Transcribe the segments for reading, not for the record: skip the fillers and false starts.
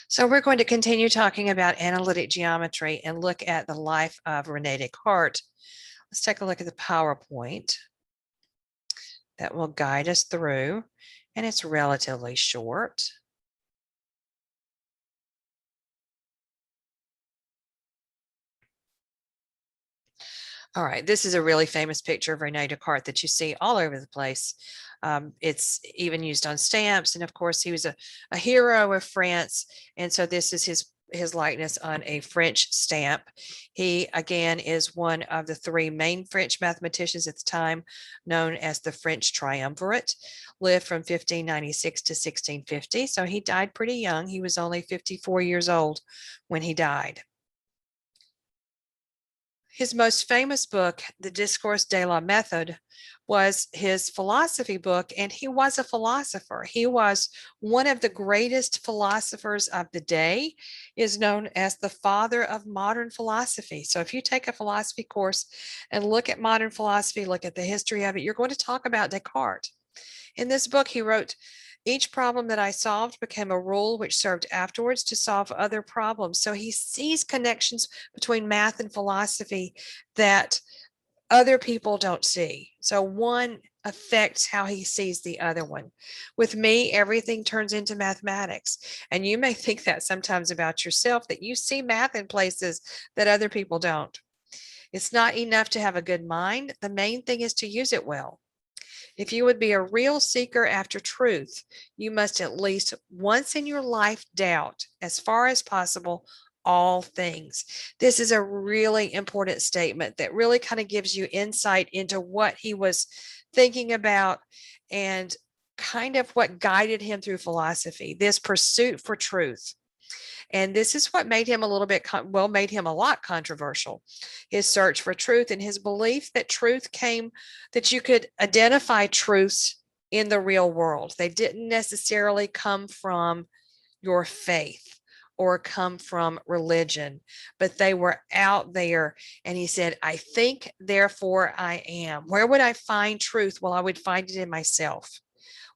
So we're going to continue talking about analytic geometry and look at the life of René Descartes. Let's take a look at the PowerPoint that will guide us through, and it's relatively short. All right, this is a really famous picture of René Descartes that you see all over the place. It's even used on stamps, and of course he was a hero of France, and so this is his likeness on a French stamp. He again is one of the three main French mathematicians at the time, known as the French Triumvirate, lived from 1596 to 1650. So he died pretty young. He was only 54 years old when he died. His most famous book, the Discours de la Méthode, was his philosophy book, and he was a philosopher. He was one of the greatest philosophers of the day, is known as the father of modern philosophy. So if you take a philosophy course and look at modern philosophy, look at the history of it, you're going to talk about Descartes. In this book, he wrote, each problem that I solved became a rule which served afterwards to solve other problems. So he sees connections between math and philosophy that other people don't see. So one affects how he sees the other one. With me, everything turns into mathematics. And you may think that sometimes about yourself, that you see math in places that other people don't. It's not enough to have a good mind. The main thing is to use it well. If you would be a real seeker after truth, you must at least once in your life doubt, as far as possible, all things. This is a really important statement that really kind of gives you insight into what he was thinking about and kind of what guided him through philosophy, this pursuit for truth. And this is what made him a little bit, made him a lot controversial. His search for truth and his belief that truth came, that you could identify truths in the real world. They didn't necessarily come from your faith or come from religion, but they were out there. And he said, I think, therefore I am. Where would I find truth? Well, I would find it in myself.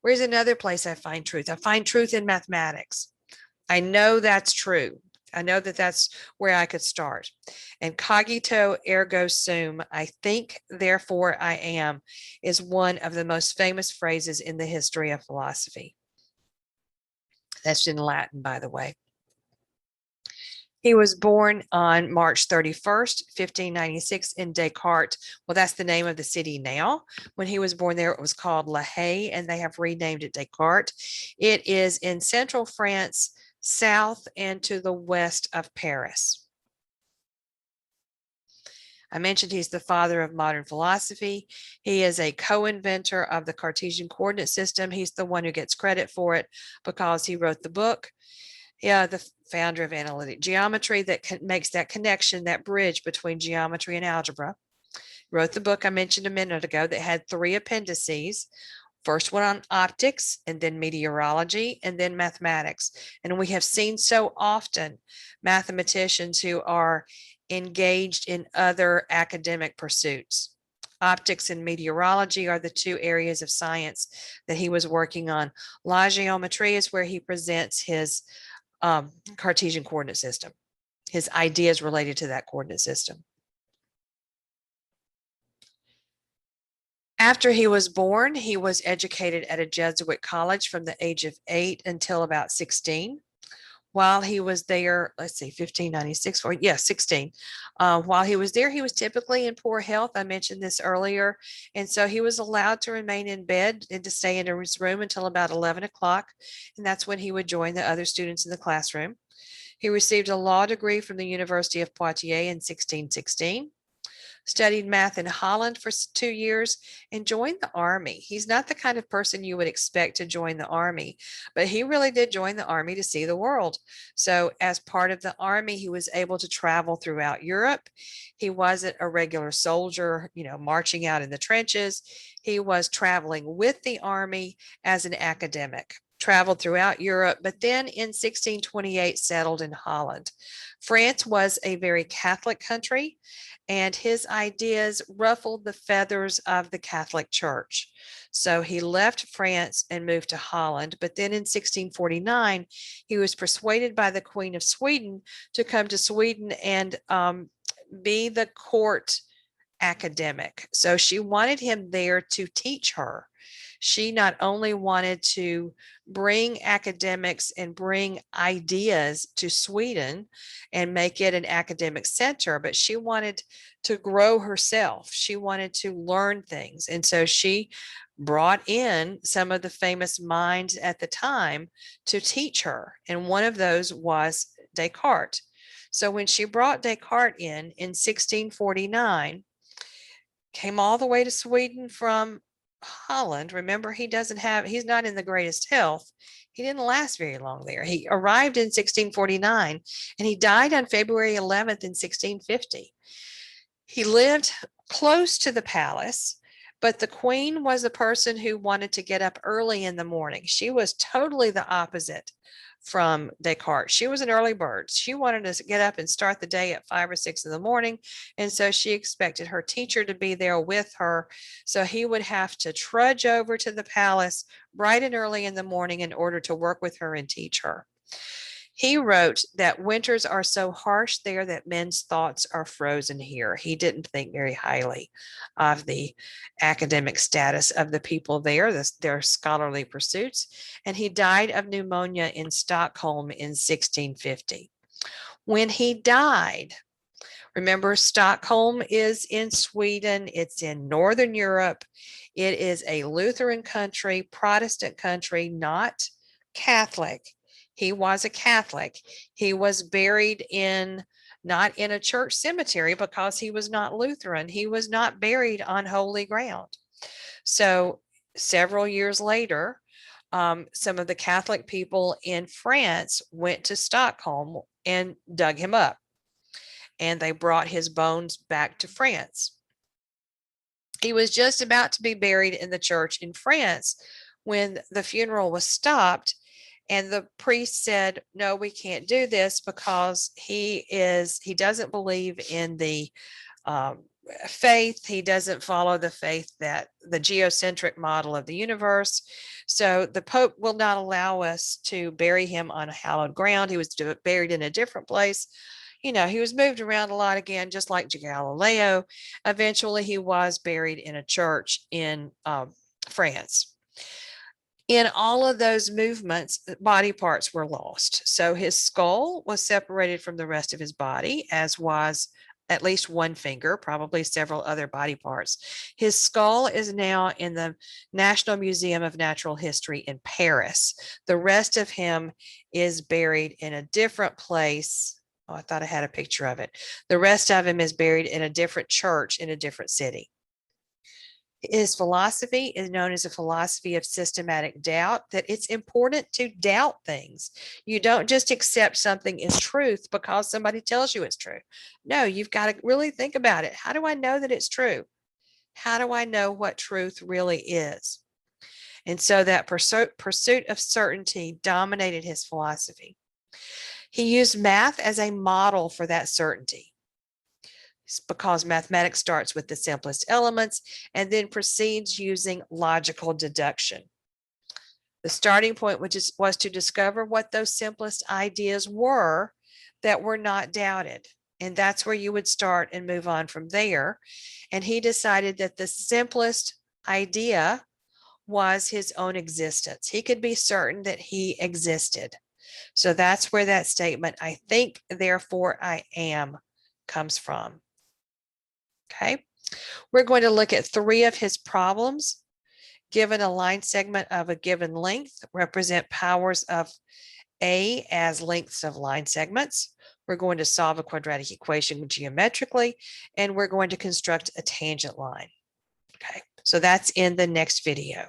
Where's another place I find truth? I find truth in mathematics. I know that's true. I know that that's where I could start. And cogito ergo sum, I think, therefore I am, is one of the most famous phrases in the history of philosophy. That's in Latin, by the way. He was born on March 31st, 1596 in Descartes. Well, that's the name of the city now. When he was born there, it was called La Haye, and they have renamed it Descartes. It is in central France, south and to the west of Paris. I mentioned he's the father of modern philosophy. He is a co-inventor of the Cartesian coordinate system. He's the one who gets credit for it because he wrote the book. Yeah, the founder of analytic geometry that makes that connection, that bridge between geometry and algebra. Wrote the book I mentioned a minute ago that had 3 appendices. First one on optics, and then meteorology, and then mathematics. And we have seen so often mathematicians who are engaged in other academic pursuits. Optics and meteorology are the 2 areas of science that he was working on. La Géométrie is where he presents his Cartesian coordinate system, his ideas related to that coordinate system. After he was born, he was educated at a Jesuit college from the age of 8 until about 16. While he was there, let's see, 1596, or yeah, 16. While he was there, he was typically in poor health. I mentioned this earlier. And so he was allowed to remain in bed and to stay in his room until about 11 o'clock. And that's when he would join the other students in the classroom. He received a law degree from the University of Poitiers in 1616. Studied math in Holland for 2 years, and joined the army. He's not the kind of person you would expect to join the army, but he really did join the army to see the world. So as part of the army, he was able to travel throughout Europe. He wasn't a regular soldier, marching out in the trenches. He was traveling with the army as an academic. traveled throughout Europe, but then in 1628 settled in Holland. France was a very Catholic country, and his ideas ruffled the feathers of the Catholic Church. So he left France and moved to Holland. But then in 1649, he was persuaded by the Queen of Sweden to come to Sweden and be the court academic. So she wanted him there to teach her. She not only wanted to bring academics and bring ideas to Sweden and make it an academic center, but she wanted to grow herself. She wanted to learn things. And so she brought in some of the famous minds at the time to teach her. And one of those was Descartes. So when she brought Descartes in 1649, came all the way to Sweden from Holland. Remember, he's not in the greatest health. He didn't last very long there. He arrived in 1649 and he died on February 11th in 1650. He lived close to the palace, but the queen was a person who wanted to get up early in the morning. She was totally the opposite from Descartes. She was an early bird. She wanted to get up and start the day at 5 or 6 in the morning. And so she expected her teacher to be there with her. So he would have to trudge over to the palace bright and early in the morning in order to work with her and teach her. He wrote that winters are so harsh there that men's thoughts are frozen here. He didn't think very highly of the academic status of the people there, their scholarly pursuits, and he died of pneumonia in Stockholm in 1650. When he died, remember, Stockholm is in Sweden, it's in Northern Europe, it is a Lutheran country, Protestant country, not Catholic. He was a Catholic. He was buried not in a church cemetery because he was not Lutheran. He was not buried on holy ground. So several years later, some of the Catholic people in France went to Stockholm and dug him up. And they brought his bones back to France. He was just about to be buried in the church in France when the funeral was stopped. And the priest said, no, we can't do this because he doesn't believe in the faith. He doesn't follow the faith that the geocentric model of the universe. So the Pope will not allow us to bury him on hallowed ground. He was buried in a different place. You know, he was moved around a lot again, just like Galileo. Eventually, he was buried in a church in France. In all of those movements, body parts were lost. So his skull was separated from the rest of his body, as was at least one finger, probably several other body parts. His skull is now in the National Museum of Natural History in Paris. The rest of him is buried in a different place. Oh, I thought I had a picture of it. The rest of him is buried in a different church in a different city. His philosophy is known as a philosophy of systematic doubt, that it's important to doubt things. You don't just accept something as truth because somebody tells you it's true. No, you've got to really think about it. How do I know that it's true? How do I know what truth really is? And so that pursuit of certainty dominated his philosophy. He used math as a model for that certainty, because mathematics starts with the simplest elements and then proceeds using logical deduction. The starting point was to discover what those simplest ideas were that were not doubted. And that's where you would start and move on from there. And he decided that the simplest idea was his own existence. He could be certain that he existed. So that's where that statement, I think, therefore I am, comes from. Okay, we're going to look at 3 of his problems. Given a line segment of a given length, represent powers of A as lengths of line segments. We're going to solve a quadratic equation geometrically, and we're going to construct a tangent line. Okay, so that's in the next video.